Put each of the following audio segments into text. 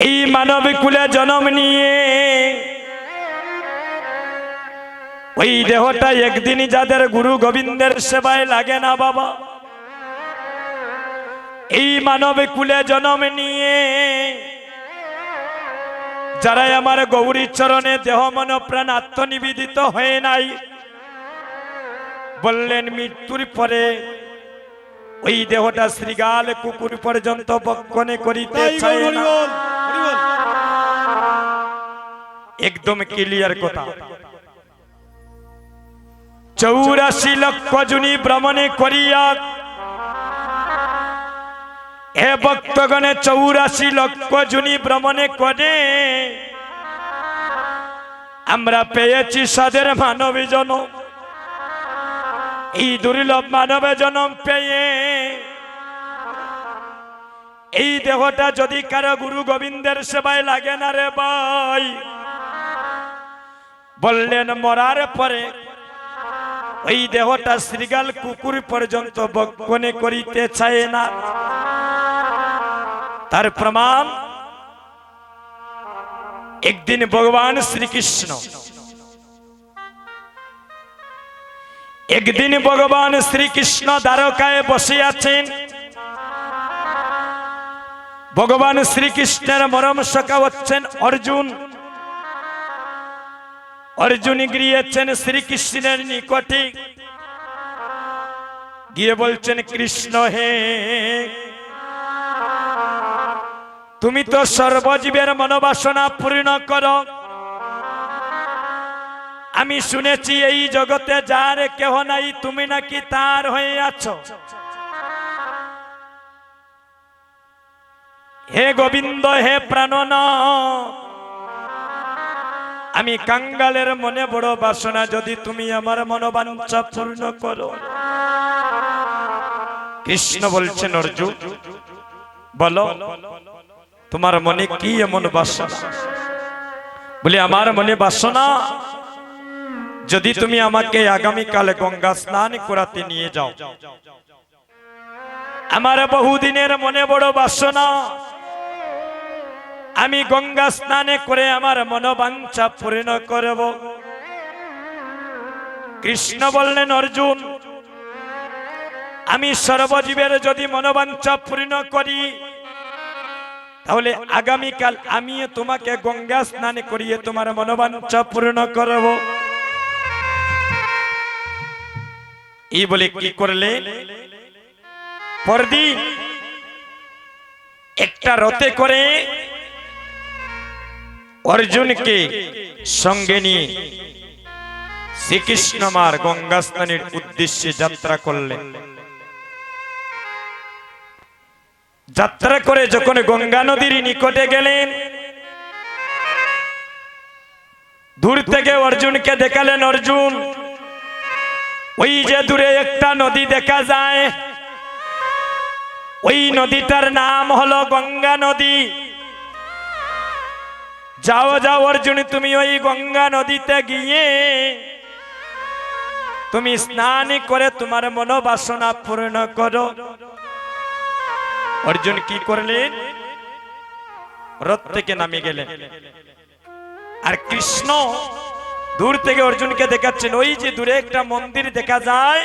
এই মানব কুলে জন্ম নিয়ে ওই দেহটা একদিন যাদের গুরু গোবিন্দের সেবায় লাগে না বাবা, এই মানব কুলে জন্ম নিয়ে যারা আমার গৌরী চরণে দেহ মন প্রাণ আত্মনিবেদিত হয়ে নাই, বললেন মৃত্যুর পরে ওই দেহটা শ্রীগাল কুকুর পর্যন্ত বক্ষণে করিতে চায় না। একদম ক্লিয়ার কথা। 84 লক্ষ জুনি ভ্রমণে করিয়া হে ভক্তগণে 84 লক্ষ জুনি ভ্রমণে করে আমরা পেয়েছি সাদের মানব জন্ম। এই দুর্লভ মানব জন্ম পেয়ে এই দেহটা যদি কারো গুরু গোবিন্দের সেবায় লাগে না রে ভাই, বললেন মরার পরে ওই দেহটা শ্রীগাল কুকুর পর্যন্ত বক্ষণে করিতে চায় না। তার প্রমাণ একদিন ভগবান শ্রীকৃষ্ণ দ্বারকায় বসে আছেন। ভগবান শ্রীকৃষ্ণের মরম সখা হচ্ছেন অর্জুন। অর্জুন গিয়েছেন শ্রীকৃষ্ণের নিকটে, গিয়ে বলছেন কৃষ্ণ হে, তুমি তো সর্বজীবের মনোবাসনা পূর্ণ করো। আমি শুনেছি এই জগতে যার কেহ নাই তুমি নাকি তার হয়ে আছো। হে গোবিন্দ হে প্রাণনাথ, আমি কাঙ্গালের মনে বড় বাসনা, যদি তুমি আমার মনোবাঞ্ছা পূর্ণ করো। কৃষ্ণ বলছেন অর্জুন বলো তোমার মনে কি এমন বাসনা? বলে আমার মনে বাসনা, যদি তুমি আমাকে আগামীকালে গঙ্গা স্নান করাতে নিয়ে যাও। আমার বহুদিনের মনে বড় বাসনা, আমি গঙ্গা স্নানে করে আমার মনোবাঞ্ছা পূর্ণ করব। কৃষ্ণ বললেন অর্জুন, আমি সর্বজীবের যদি মনোবাঞ্ছা পূর্ণ করি, তাহলে আগামীকাল আমি তোমাকে গঙ্গা স্নানে করিয়ে তোমার মনোবাঞ্ছা পূর্ণ করব। এই বলে কি করলে, পরদিন একটা রথে করে অর্জুনকে সঙ্গে নিয়ে শ্রীকৃষ্ণ মার গঙ্গা স্নানের উদ্দেশ্যে যাত্রা করলেন। যাত্রা করে যখন গঙ্গা নদীর নিকটে গেলেন, দূর থেকে অর্জুনকে দেখালেন, অর্জুন ওই যে দূরে একটা নদী দেখা যায়, ওই নদীটার নাম হলো গঙ্গা নদী। যাও যাও অর্জুন, তুমি ওই গঙ্গা নদীতে গিয়ে তুমি স্নান করে তোমার মনোবাসনা পূর্ণ করো। অর্জুন কি করলেন, রথ থেকে নামে গেলেন। আর কৃষ্ণ দূর থেকে অর্জুনকে দেখাচ্ছেন, ওই যে দূরে একটা মন্দির দেখা যায়,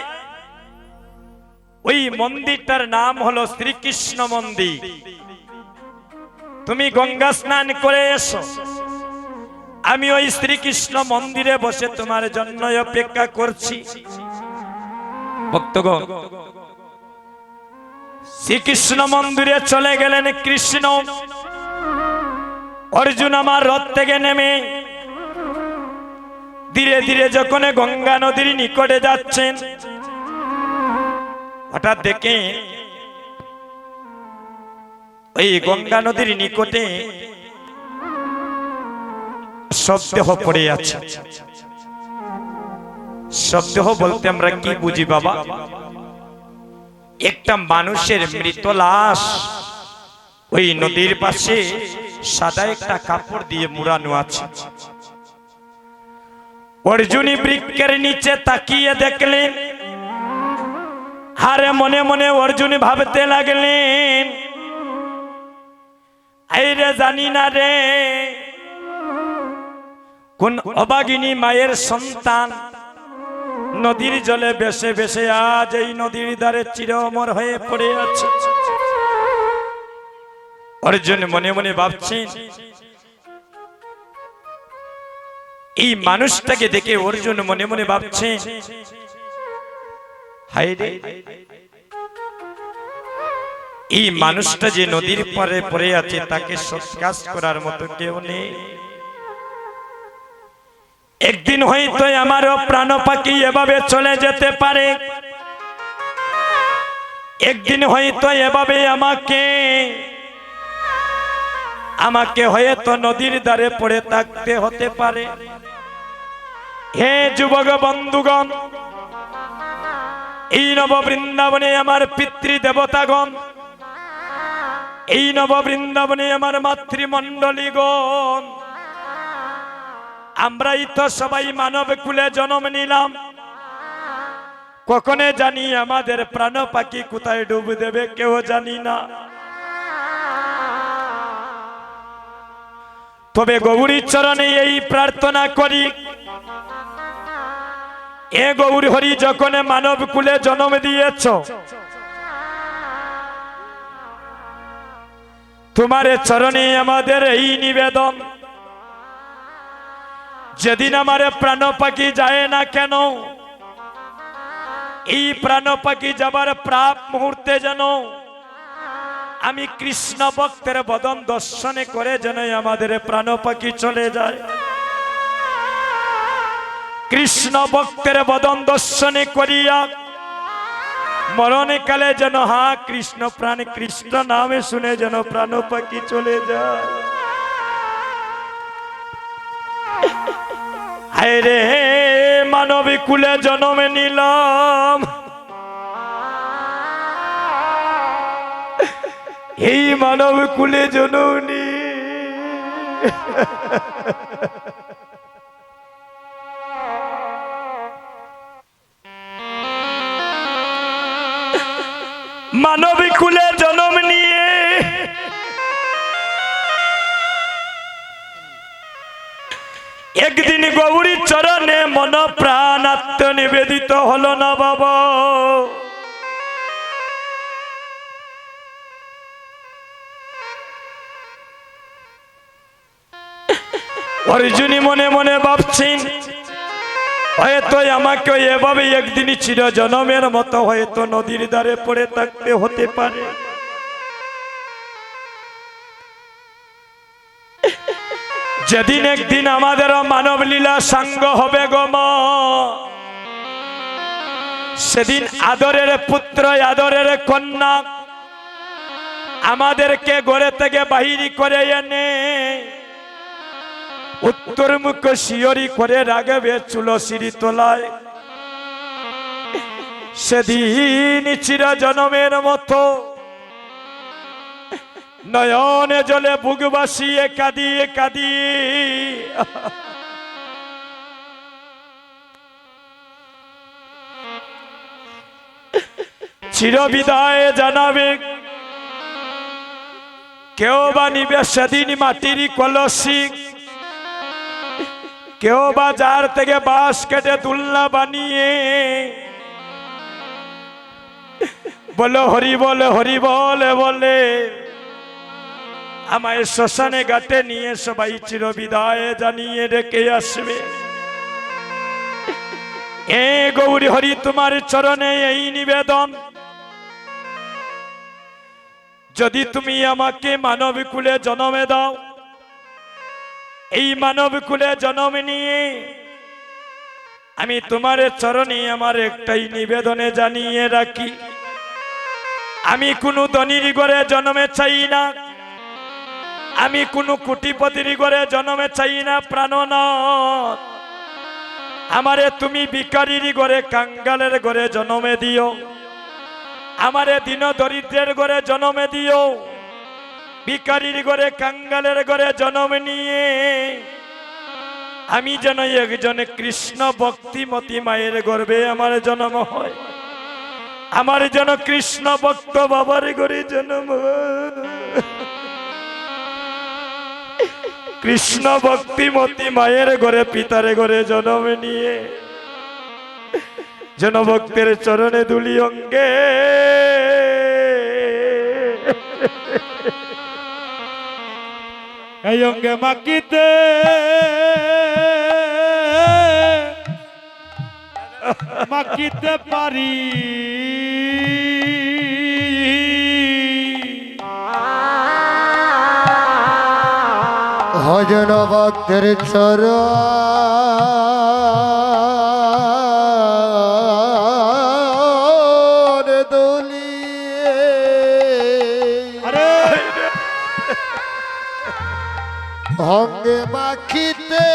ওই মন্দিরটার নাম হলো শ্রীকৃষ্ণ মন্দির। তুমি গঙ্গা স্নান করে এসো, আমি ওই শ্রীকৃষ্ণ মন্দিরে বসে তোমার জন্য অপেক্ষা করছি। ভক্তগণ, শ্রীকৃষ্ণ মন্দিরে চলে গেলেন কৃষ্ণ। অর্জুন আমার রথ থেকে নেমে ধীরে ধীরে যখন গঙ্গা নদীর নিকটে যাচ্ছেন, হঠাৎ দেখে ওই গঙ্গা নদীর নিকটে শবদেহ পড়ে আছে। শবদেহ বলতে আমরা কি বুঝি বাবা? একটা মানুষের মৃত লাশ ওই নদীর পাশে সাদা একটা কাপড় দিয়ে মুড়ানো আছে। অর্জুনী বৃক্ষের নিচে তাকিয়ে দেখলেন, হারে মনে মনে অর্জুন ভাবতে লাগলেন, এই রে জানি না রে কোন অবাগিনী মায়ের সন্তান নদীর জলে ভেসে ভেসে আজ এই নদীর ধারে চির অমর হয়ে পড়ে আছে। অর্জুন মনে মনে ভাবছেন, এই মানুষটাকে দেখে অর্জুন মনে মনে ভাবছেন, হায় রে এই মানুষটা যে নদীর পারে পড়ে আছে তাকে সৎকাজ করার মতো কেউ নেই। একদিন হয়তো আমারও প্রাণ পাখি এভাবে চলে যেতে পারে, একদিন হয়তো এভাবে আমাকে হয়তো নদীর ধারে পড়ে থাকতে হতে পারে। হে যুবক বন্ধুগণ, এই নব বৃন্দাবনে আমার পিতৃ দেবতাগণ, এই নব বৃন্দাবনে আমার মাতৃমণ্ডলীগণ, আমরাই তো সবাই মানব কুলে জন্ম নিলাম। কখনো জানি আমাদের প্রাণ পাখি কোথায় ডুব দেবে কেউ জানি না। তবে গৌরীর চরণে এই প্রার্থনা করি, এ গৌর হরি যখন মানব কুলে জন্ম দিয়েছ, তোমার চরণে আমাদের এই নিবেদন, যেদিন আমার প্রাণ পাখি যায় না কেন, এই প্রাণ পাখি যাবার প্রাপ মুহূর্তে যেন আমি কৃষ্ণ ভক্তের বদন দর্শনে করে যেন আমাদের প্রাণ পাখি চলে যায়। কৃষ্ণ ভক্তের বদন দর্শনে করিয়া মরণে কালে যেন হা কৃষ্ণ প্রাণ কৃষ্ণ নামে শুনে যেন প্রাণ পাখি চলে যায়। হায় রে মানবী কুলে জন্ম নিলাম, এই মানব কুলে জননী মানবী কুলে জন্ম নিয়ে একদিন গৌরী চরণে মন প্রাণ আত্ম নিবেদিত হলো না বাবা। অর্জুনী মনে মনে ভাবছেন, হয়তো আমাকে এভাবে একদিন চির জনমের মতো হয়তো নদীর ধারে পড়ে থাকতে হতে পারে। যেদিন একদিন আমাদের মানব লীলা সাঙ্গ হবে গো মা, সেদিন আদরের পুত্র আদরের কন্যা আমাদেরকে ঘরে থেকে বাহির করে এনে উত্তর মুখ শিয়রি করে রাখবে তুলসীর তলায়। সেদিন চির জনমের মতো নয়নে জলে বুক বাসিয়ে কাঁদিয়ে কাঁদিয়ে চির বিদায় জানাবে। কেউ বা নিবে সেদিন মাটির কলসি, কেউ বা যার থেকে বাঁশ কেটে দুলনা বানিয়ে বলো হরি বলে হরি বলে বলে আমায় শ্মশানে ঘাটে নিয়ে সবাই চির বিদায় জানিয়ে রেখে আসবে। এ গৌরী হরি তোমার চরণে এই নিবেদন, যদি তুমি আমাকে মানব কুলে জন্মে দাও, এই মানব কুলে জন্ম নিয়ে আমি তোমার চরণে আমার একটাই নিবেদনে জানিয়ে রাখি, আমি কোনো ধনীর ঘরে জন্মে চাই না, আমি কোনো কোটিপতির ঘরে জন্মে চাই না প্রাণনাথ। আমারে তুমি ভিখারির ঘরে কাঙ্গালের ঘরে জন্মে দিও, আমারে দিন দরিদ্রের ঘরে জন্মে দিও। ভিখারির ঘরে কাঙ্গালের ঘরে জন্ম নিয়ে আমি যেন একজন কৃষ্ণ ভক্তিমতী মায়ের গর্ভে আমার জন্ম হয়, আমার যেন কৃষ্ণ ভক্ত বাবার ঘরে জন্ম হয়। কৃষ্ণ ভক্তিমতী মায়ের ঘরে পিতার ঘরে জন্ম নিয়ে যেন ভক্তের চরণে দুলি অঙ্গে এই অঙ্গে মাকিতে মাকিতে পারি ভজন ভক্তের চরণ দুলিয়ে অঙ্গে মাখিতে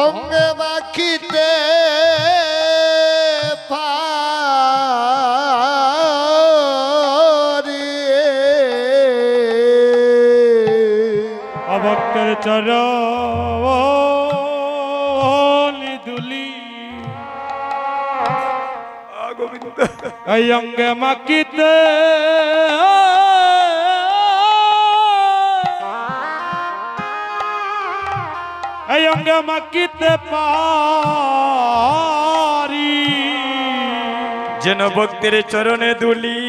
অঙ্গে মাখিতে পারি অভক্তের চরণ দুলি গোবিন্দ এই অঙ্গে মাকিতে এই অঙ্গে মাকিতে পারি যেন ভক্তের চরণে দুলি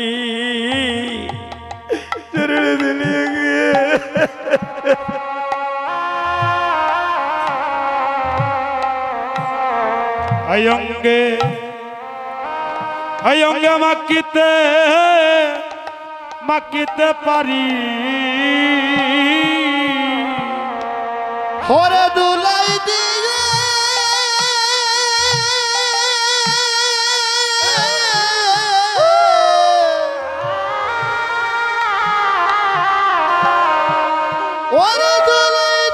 চরণে দুলিয়ে গিয়ে এই অঙ্গে মাকিতে মাকিতে পারি হরে দুলাই দিয়ে ওরে দুলাই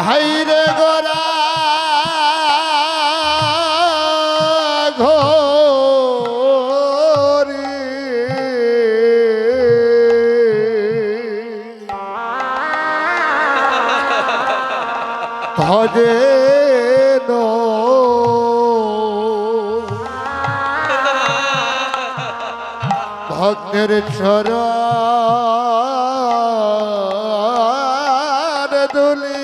হাইরে গোরা ঘোরি ভজে ভক্তের চরণ দুলি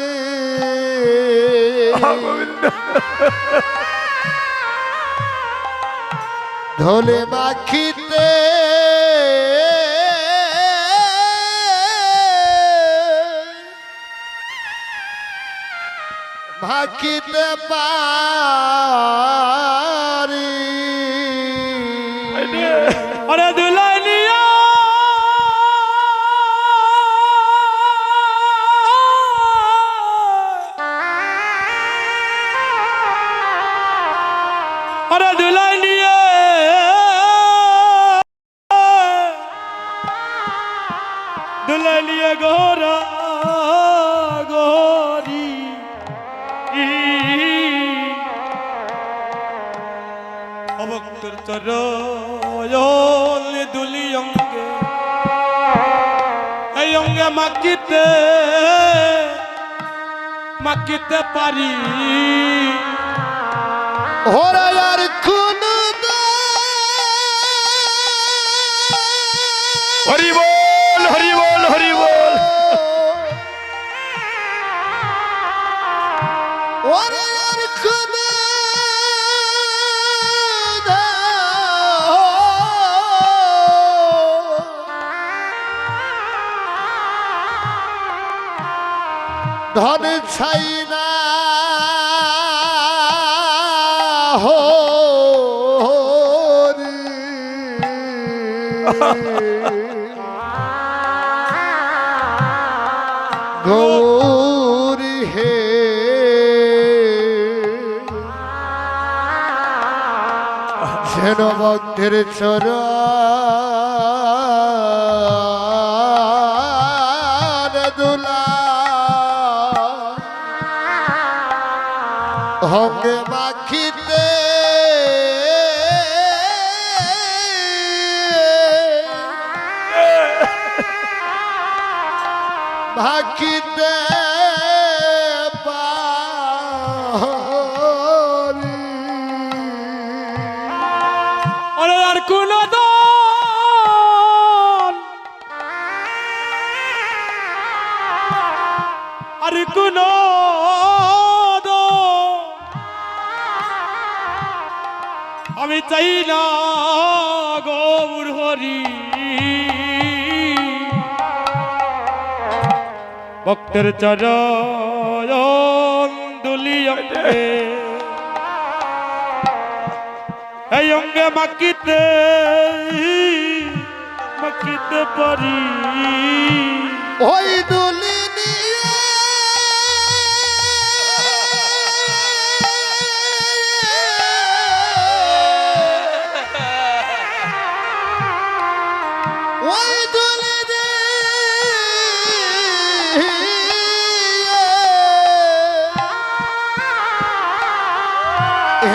ধলে মাখিতে মাখিতে পারি ওরে দুলাইলিয়া ওরে দুলাইলিয়া দুলাইলিয়া গোরা গোরি অভক্তের চরণ দুলি অঙ্গে এই অঙ্গে মাকিতে মাকিতে পারি ওরা আর কোন হরি বল হরি বল হরি বল ওরা আর কোন ধন ছাই না গৌরী হে যেন ভক্তের চরণ দুলা হঙ্গে মাখিতে ভাকিতে পারি ওরে আর কোন দন আর কোন দন আমি চাই না গৌর হরি ভক্তের চরণ দুলি অঙ্গে এই অঙ্গে মাকিতে মাকিতে পারি ওই দুলি নিয়ে ওই দুলি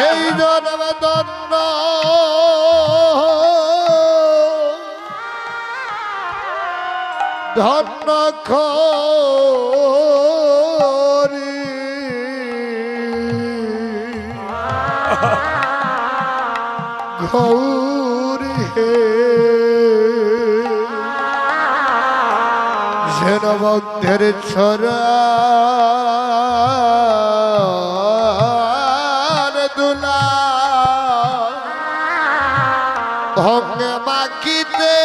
এই জন্ম দন্ন ধন্য করি গৌরী হে যেন ভক্তের ছড়া দুলা ভঙ্গে মাকিতে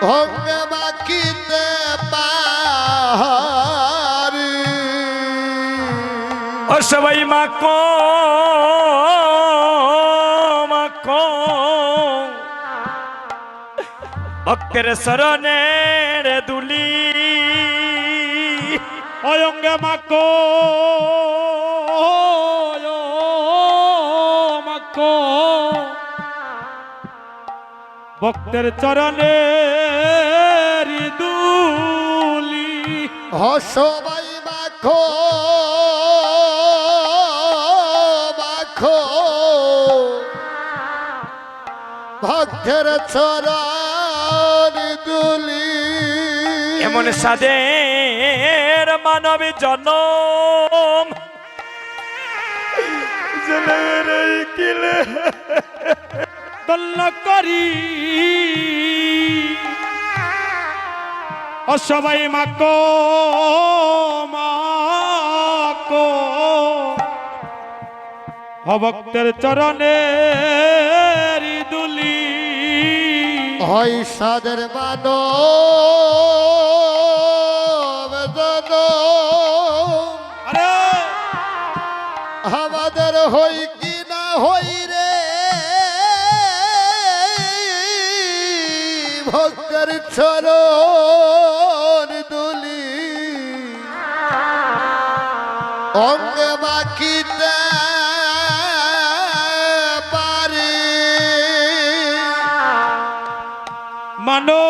ভঙ্গে মাকিতে পারি ও সবাই মাকো মাকো ভক্তের শরণের দুলি ওই অঙ্গে মাকো মাকো ভক্তের চরণে দুলি সবাই মাখো মাখো ভক্তের চরণ দুলি এমন সাদের মানব জনম জলের এই কিলে দল্ল করি ও সবাই মাকো মাকো ভক্তের চরণে দুলি হয় সাদের মানো আরে আমাদের হই কি না হই রে ভক্তের চরণ দুলি অঙ্গে মাকিতে পারি মানো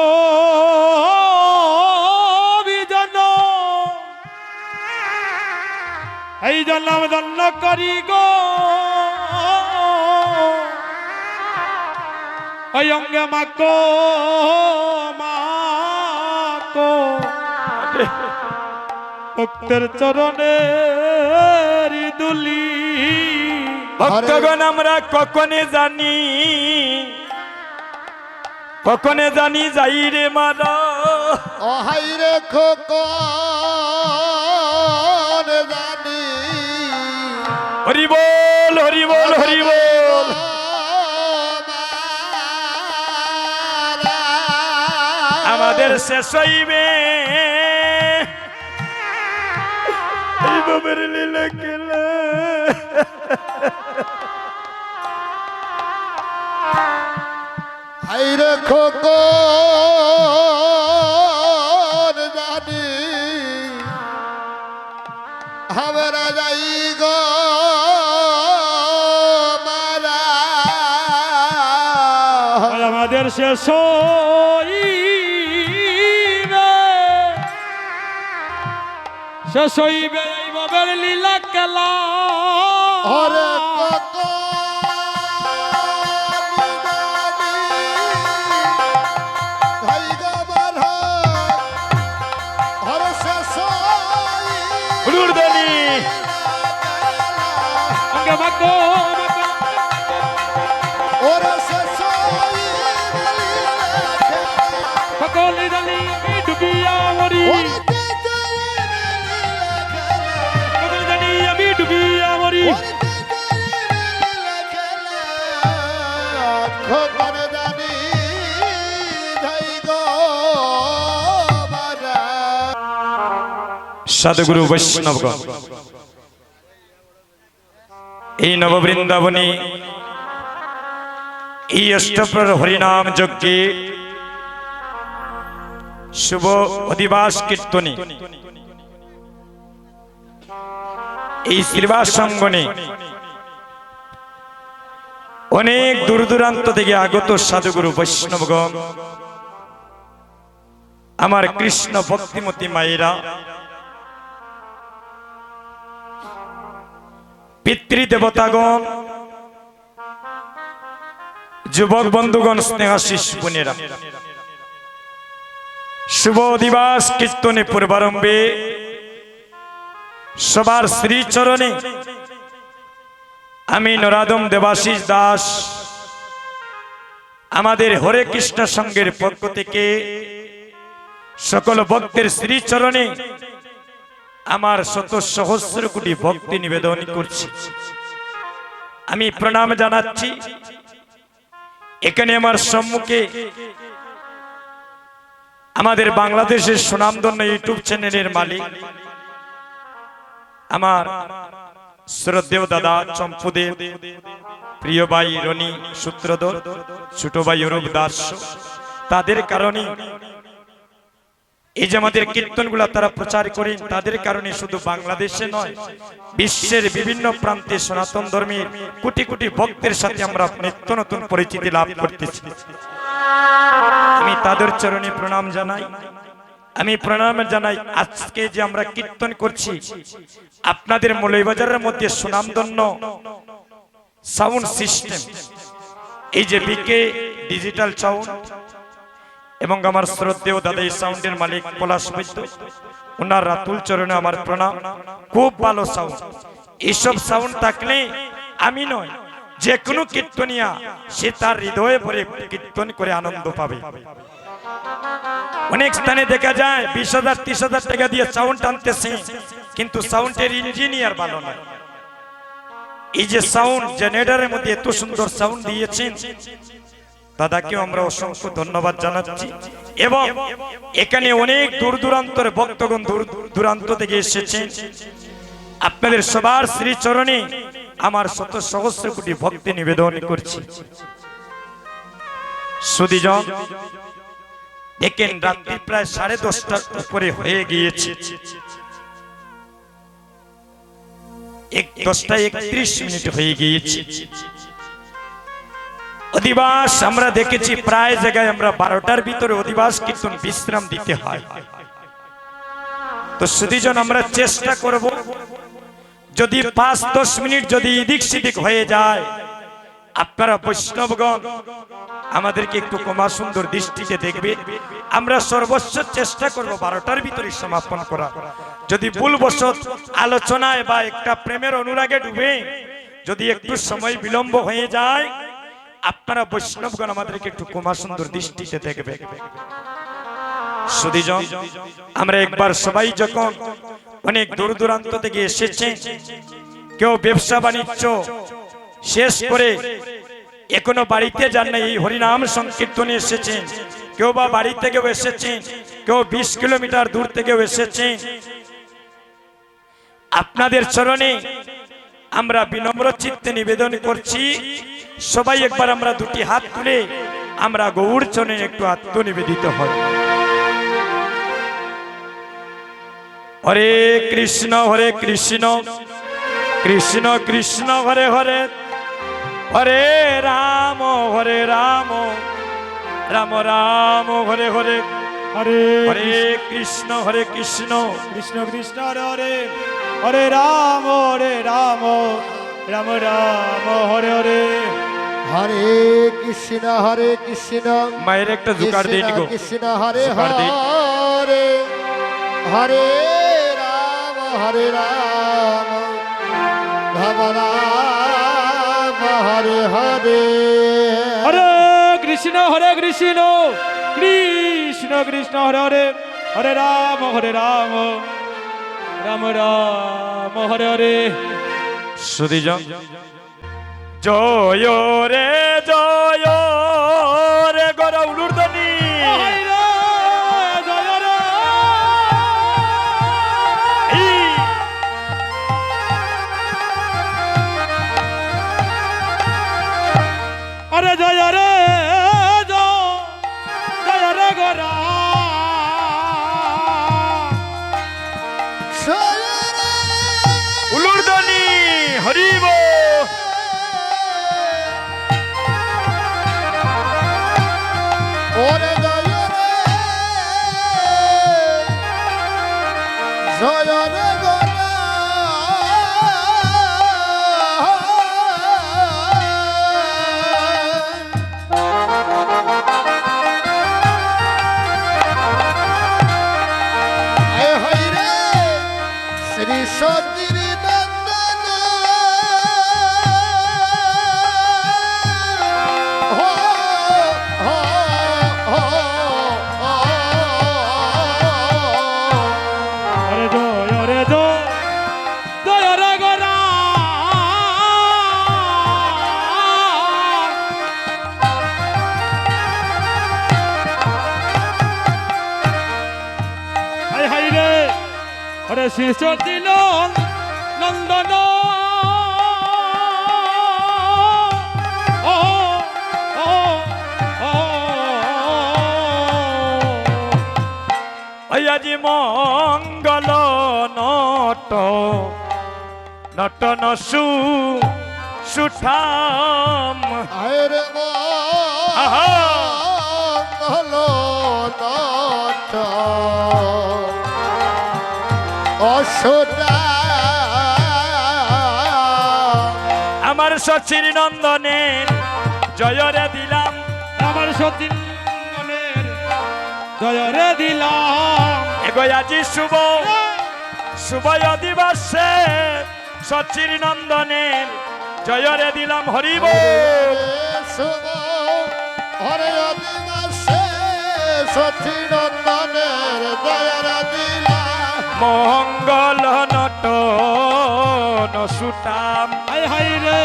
বিজন এই জন্ম দণ্ড করি গো ওই অঙ্গে মাকো মাকো ভক্তের চরণে দুলি ভক্তগণ আমরা কখনে জানি যাই রে মারা অহাই রে খোকন জানি হরি বল হরি বল হরি বল আমাদের শেষ হইবে এই বাবার লীলা খেলা হাই রে খোকন জানি আমরা যাই গো মারা আমাদের শেষ হইবে এই বাবার লীলা খেলা হরে খোকন জানি ভাগ্য ভাগ্য ওরে সসই সকলে জানি আমি ডুবিয়া মরি সকলে জানি আমি ডুবিয়া মরি খবর জানি ধাই গো বারা সাধুগুরু বৈষ্ণবগণ, এই নববৃন্দাবনে এই অষ্টপ্রহর হরিনাম যজ্ঞে শুভ অধিবাস কীর্তনে এই শ্রীবাস সঙ্গনে অনেক দূর দূরান্ত থেকে আগত সাধুগুরু বৈষ্ণবগণ, আমার কৃষ্ণ ভক্তিমতী মায়েরা, পিতৃদেবতাগণ, যুবক বন্ধুগণ, স্নেহাশিস বোনেরা, শুভ দিবস কীর্তনে পূর্বারম্ভে সবার শ্রীচরণে আমি নরাদম দেবাশিস দাস আমাদের হরে কৃষ্ণ সংঘের পক্ষ থেকে সকল ভক্তের শ্রীচরণে আমার শত সহস্র কোটি ভক্তি নিবেদন করছি। আমি প্রণাম জানাচ্ছি। এখানে আমার সম্মুখে আমাদের বাংলাদেশের সুনামধন্য ইউটিউব চ্যানেলের মালিক আমার শ্রদ্ধেয় দাদা চম্পুদেব, প্রিয় ভাই রনি সূত্রধর, ছোট ভাই অরূপ দাস, তাদের কারণে এই যে আমাদের কীর্তনগুলা তারা প্রচার করেন, তাদের কারণে শুধু বাংলাদেশে নয়, বিশ্বের বিভিন্ন প্রান্তে সনাতন ধর্মের কোটি কোটি ভক্তের সাথে আমরা নিত্য নতুন পরিচিতি লাভ করতেছি। আমি তাদের চরণে প্রণাম জানাই। আমি প্রণাম জানাই আজকে যে আমরা কীর্তন করছি, আপনাদের মৌলভীবাজারের মধ্যে সুনামধন্য সাউন্ড সিস্টেম, এই যে বিকে ডিজিটাল সাউন্ড, এবং আমার শ্রদ্ধেয় দাদা এই সাউন্ডের মালিক পলাশ বৈদ্য, ওনার রাতুল চরণে আমার প্রণাম। খুব ভালো সাউন্ড। এইসব সাউন্ড থাকলে আমি নয়, যে কোনো কীর্তনিয়া সে তার হৃদয়ে ভরে কীর্তন করে আনন্দ পাবে। অনেক স্থানে দেখা যায় 20,000 30,000 টাকা দিয়ে সাউন্ড আনতেছে, কিন্তু সাউন্ডের ইঞ্জিনিয়ার ভালো নয়। এই যে সাউন্ড জেনারেটরের মধ্যে এত সুন্দর সাউন্ড দিয়েছেন, দাদাকেও আমরা অসংখ্য ধন্যবাদ জানাচ্ছি। এবং এখানে অনেক দূর দূরান্তর ভক্তগণ দূর দূরান্ত থেকে এসেছেন। আপনাদের সবার শ্রীচরণে আমার শত সহস্র কোটি ভক্তি নিবেদন করছি। সুধীজন, দেখেন রাত্রি প্রায় 10:30টার উপরে হয়ে গিয়েছে। 10:31 হয়ে গিয়েছে। অধিবাস আমরা দেখেছি প্রায় জায়গায় আমরা 12টার ভিতরে অধিবাস কীর্তন বিশ্রাম দিতে হয়। তো সুধীজন, আমরা চেষ্টা করব যদি 5-10 মিনিট যদি এদিক সেদিক হয়ে যায়, আপনারা বৈষ্ণবগণ আমাদেরকে একটু ক্ষমা সুন্দর দৃষ্টিতে দেখবে। আমরা সর্বোচ্চ চেষ্টা করব 12টার ভিতরে সমাপন করা। যদি ভুলবশত আলোচনায় বা একটা প্রেমের অনুরাগে ডুবে যদি একটু সময় বিলম্ব হয়ে যায়, আপনারা বৈষ্ণবগণ আমাদেরকে একটু ক্ষমা সুন্দর দৃষ্টিতে দেখবে। সুধীজন, আমরা একবার সবাই যখন অনেক দূর দূরান্ত থেকে এসেছে, কেউ ব্যবসা বাণিজ্য শেষ করে এখনো বাড়িতে যান না, এই হরিনাম সংকীর্তনে এসেছেন। কেউ বা বাড়ি থেকেও এসেছেন, কেউ 20 কিলোমিটার দূর থেকেও এসেছেন। আপনাদের চরণে আমরা বিনম্র চিত্তে নিবেদন করছি, সবাই একবার আমরা দুটি হাত তুলে আমরা গৌর চরণে একটু আত্মনিবেদিত হই। হরে কৃষ্ণ কৃষ্ণ কৃষ্ণ হরে হরে, হরে রাম রাম রাম হরে হরে, হরে হরে কৃষ্ণ কৃষ্ণ কৃষ্ণ হরে হরে, হরে রাম রাম রাম হরে হরে, হরে কৃষ্ণ মায়ের একটা জোগাড় দিয়ে নিগো। কৃষ্ণ হরে জোগাড় দিই। হরে হরে রাম রাম রাম হরে হরে হরে কৃষ্ণ কৃষ্ণ কৃষ্ণ হরে হরে হরে রাম রাম রাম হরে হরে সুধীজন জয় রে গৌর উলুর্দনি হাই রে, জয় রে। আরে জয় রে জয় রে গোরা উলুর্দনি হরিব ওরে জয় রে জয় রে গোরা হাই রে শ্রী সতীর নন্দন হো হো হো আরে জয় রে জয় রে গোরা হাই হাই রে হরে শিষ্য দিল নন্দন ও ও ও আজি মঙ্গল নট নসু সুঠাম আয়ের আহা। মঙ্গল নাট অসুরা আমার সচির নন্দনের জয়রে দিলাম আমার সতীন মনের জয় রে দিলাম এগো আজি শুভ দিবসে সচির নন্দনের জয়রে দিলাম হরিব শুভ হরে আদিবাসে সচিনন্দনের দয়ার দিলা মঙ্গল নট নসুটাম হাই হাই রে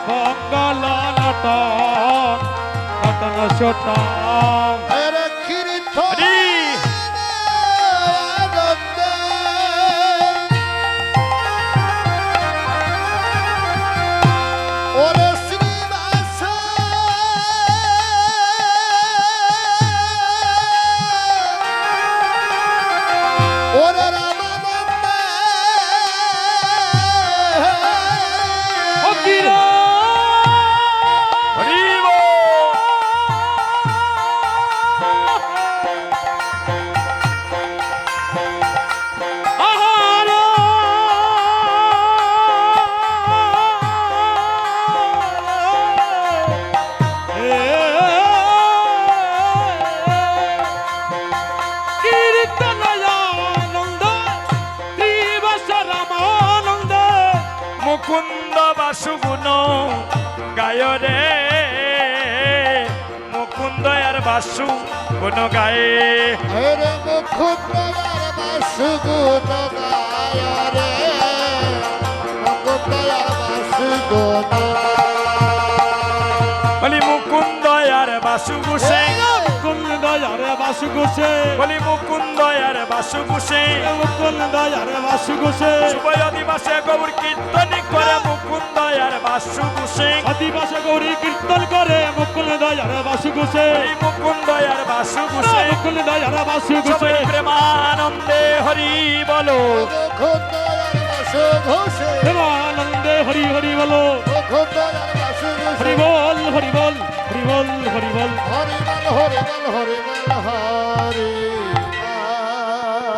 মঙ্গল নটন নটন সোটাম হরে কীর্তন হরি আনন্দে ওরে শ্রীবাস ওরে রামানন্দে ফকির হরিব আহার কীর্তনয়ানন্দ দিবস রামানন্দ মুকুন্দ বাসুগুণ গায় রে মুকুন্দ আর বাসু গুণ গায়ে হরে মুখুন্দর বাসুগুণ গায় রে মুখুন্দর বাসুগুণ বলি মুকুন্দ আর বাসু গুসে মুকুন্দ দয়ারে বাসু গোসে বলি মুকুন্দ আর বাসু গুসে মুকুন্দ দয়ারে বাসু গোসে শুভ দিবসে গৌর কীর্তন করে মুকুন্দ আর বাসু গুসে আদিবাসে গৌরী কীর্তন করে মুকুন্দ দয়ারে বাসু গোসে বলি মুকুন্দ আর বাসু গুসে মুকুন্দ দয়ারে বাসু গোসে সবাই প্রেমানন্দে হরি বলো মুখুন্দর বাসু ঘোষে প্রেমানন্দে হরি হরি বলো মুখুন্দর বাসু হরি ঘোষে বল হরি বল হরি বল হরি বল হরি বল হরি বল হরি বল হরি